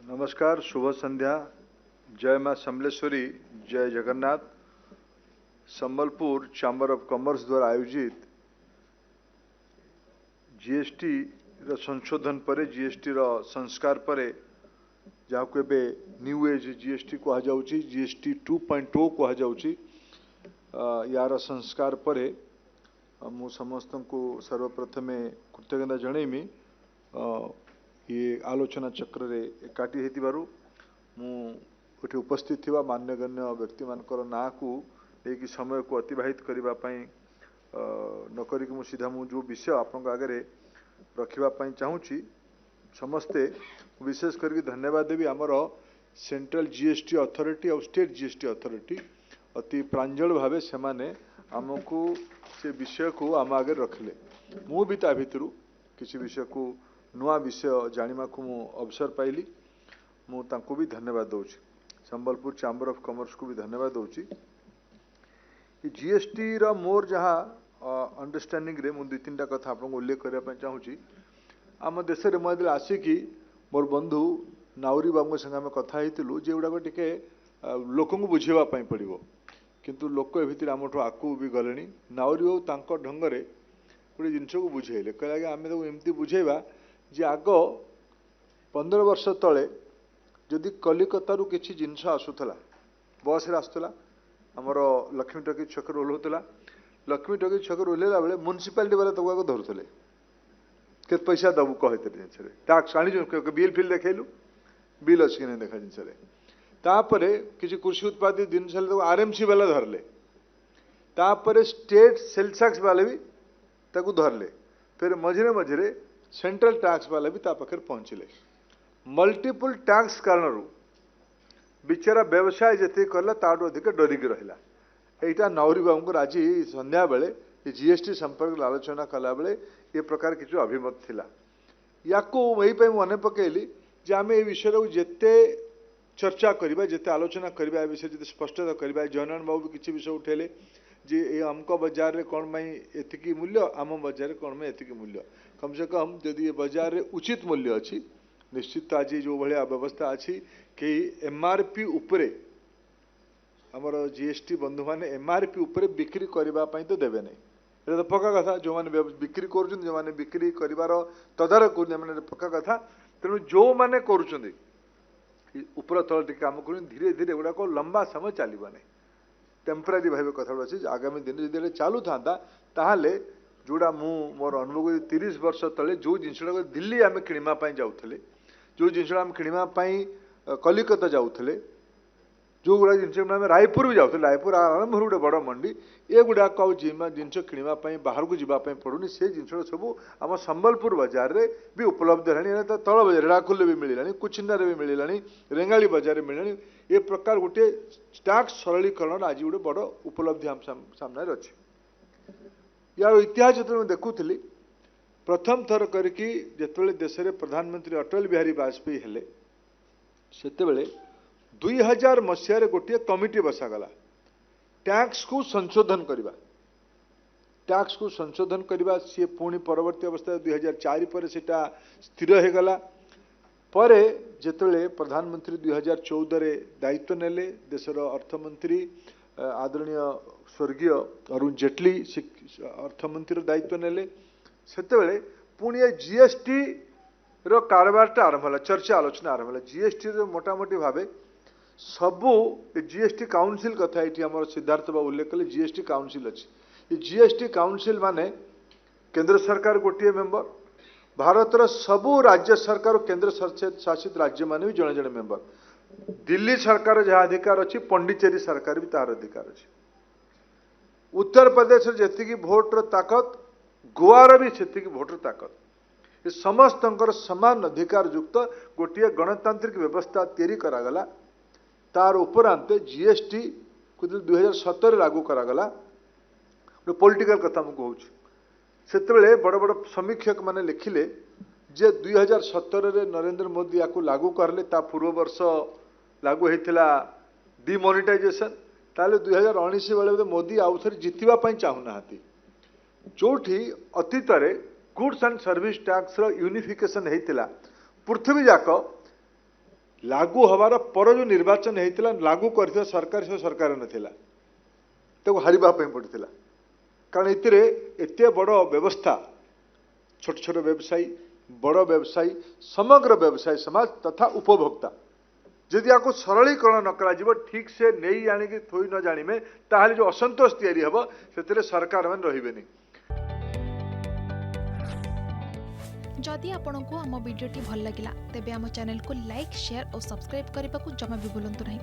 नमस्कार, शुभ संध्या। जय मां समलेश्वरी, जय Jagannath. Sambalpur chamber of commerce द्वारा आयोजित जीएसटी संशोधन पर जीएसटी संस्कार पर जहाँ को न्यू एज जीएसटी कह जाउची, जीएसटी 2.0 कह जाउची, यार संस्कार पर मु समस्त को सर्वप्रथम कृतज्ञता जनइमी। ये आलोचना चक्र रे एकाठी हेतिबारु मुझे उपस्थित थिबा मान्यगण्य व्यक्ति मानकर ना को लेकिन समय को अतिबाहित करबा पई न करिक मु सीधा मु जो विषय आपन आगे रखिबा पई चाहूची समस्ते विशेष करके धन्यवाद देवी आमर सेंट्रल जीएसटी अथॉरिटी और स्टेट जीएसटी अथॉरिटी अति प्रांजल भावे से माने आमको से विषय को आम आगे रखले। मु भी ता भितरु किसी विषय को नुआ विषय जानिमा को मु अवसर पाइली। मु तांको भी धन्यवाद दउची, संबलपुर चैम्बर ऑफ कॉमर्स को भी धन्यवाद दउची। जीएसटी रा मोर जहाँ अंडरस्टैंडिंग रे मु दुई तीन टा कथा आपन उल्लेख करबा पई चाहूची। आम देश रे मदले आसिकी मोर बंधु नाउरी बाबू संगे आम कथा हेतिलु जे गुडा टिके लोक को बुझेबा पई पड़िबो, किंतु लोक ए भितर आमठो आकु भी गलेनी। नाउरी बाबू तांको ढंगरे गोटे जिनस को बुझेले, कहले आमे तो एमती बुझेबा जे आग 15 वर्ष तले जदि कलिकतारू किसी जिनस आसूला बस रे आसूला आमर लक्ष्मी टकी छक ओह्लौला, लक्ष्मी टकी छक ओह्लैला बेले म्युनिसिपालिटी वाला तक धरुले के पैसा दबु कहते जिनस टैक्स आनी बिल फिल देखलु बिल अच्छी कि नहीं देखा जिनस किसी कृषि उत्पादित जिनस आरएमसी वाला धरले, तापर स्टेट सेल्स टैक्स वाले भी ताकू धरले, फिर मझे मझे सेंट्रल टैक्स वाला भी पाखे पहुँचले। मल्टीपल टैक्स कारण बिचारा व्यवसाय जिते कला ताठू अधिक डरिकी रहा। यहाँ नौरी बाबू को आज संध्या बेले जीएसटी संपर्क आलोचना कला बेले ये प्रकार किसी अभिमत थिला। याकू यही मन पकेली जे आम ये विषय को जिते चर्चा करबा, जिते आलोचना करबा, ए विषय जिते स्पष्टता करबा। जयनारायण बाबू भी किसी विषय उठेले जे ये आमको बाजार रे कौन माई एतिकी मूल्य, आम बाजार रे कौन माई एतिकी मूल्य। कम से कम जदि ये बाजार रे उचित मूल्य अच्छी, निश्चित आज जो भाया व्यवस्था अच्छी कि एमआरपी उपरे आमर जीएसटी बंधु मैंने एमआरपी उपरे बिक्री करने तो देवे नहीं, ये तो पक्का कथा। जो मैंने बिक्री कर जो मैंने बिक्री कर तदारक कर पक्का कथा। तेणु जो मैंने कर उपर तल टे कम कर धीरे धीरे गुड़ाक लंबा समय चलो नहीं, टेम्परारी भाव कथा अच्छी। आगामी दिन जो चालू था ताहले जोड़ा मोर अनुभव 30 वर्ष तले जो जिनसा दिल्ली आम किणवाई जाऊे, जो जिनसा आम किणवाई कलिकता जाऊे, जो गुड़ा जिनस आम रायपुर भी जाऊे, रायपुर आरंभ गोटे बड़ मंडी, ये गुड़ाक जिनस किणवाई बाहर को जावाई पड़ूनी। से जिनस सब आम संबलपुर बाजार में भी उपलब्ध है। तल बजार रेड़ाखोल भी मिलला, कुचिंदा भी मिलला, रेंगाली बाजार में मिलला। ये प्रकार गोटे टैक्स सरलीकरण आज गोटे बड़ उपलब्धि आम सामने अच्छे। यार इतिहास जो देखुली प्रथम थर करके जिते देश में प्रधानमंत्री अटल बिहारी वाजपेयी हेले सेतेबेले 2000 मसीह गोटे कमिटी बसागला टैक्स को संशोधन करवा, टैक्स को संशोधन करवा। सी पुणी परवर्ती अवस्था 2004 पर सेटा स्थिर हो गला। परे जिते प्रधानमंत्री 2014 रे दायित्व नेले, देशर अर्थमंत्री आदरणीय स्वर्गीय अरुण जेटली अर्थमंत्री दायित्व नेले, सेतेबेले पुणी जीएसटी रो कारबारटा आरंभ होला, चर्चा आलोचना आरंभ होला। जीएसटी रो मोटामोटी भावे सबू जीएसटी काउंसिल कथा ये आम सिद्धार्थ बाबू उल्लेख कले। जीएसटी काउंसिल अच्छी, ये जीएसटी काउंसिल माने केंद्र सरकार गोटे मेंबर, भारतर सबू राज्य सरकार और केंद्र शासित राज्य माने भी जड़े जड़े मेंबर। दिल्ली सरकार जहाँ अधिकार अच्छी, पंडिचेरी सरकार भी तार अधिकार अच्छी। उत्तर प्रदेश जी भोटर ताकत, गोवार भी से भोटर ताकत। ये समस्त समान अधिकार युक्त गोटे गणतांत्रिक व्यवस्था तैयारी करागला। तार उपरांत जीएसटी को 2017 लागू करागला। पॉलिटिकल कथा मुझे कहूँ से बड़ बड़ समीक्षक मैंने लिखिले जे 2017 रे नरेंद्र मोदी या लागू करले, ता पूर्व वर्ष लागू होता डिमोनेटाइजेशन। ताले 2019 बेले मोदी आउ थे जितवाई चाहूना, जो अतीत goods and service tax unification होता पृथ्वी जाक लागू हबार पर जो निर्वाचन होता लागू कर सरकार से सरकार नथिला तो हारिबा पड़ता कारण एते बड़ व्यवस्था छोट छोट व्यवसायी बड़ व्यवसायी समग्र व्यवसायी समाज तथा उपभोक्ता जदि आपको सरलीकरण न करा ठीक से नहीं आनिक थोई न जानिमे ताहले जो असंतोष तैयारी हम से सरकार मान रहिबेनी। जदि आपंक आम भिडी भल लगा तेब आम चैनल को लाइक शेयर और सब्सक्राइब करने को जमा भी भूलु नहीं।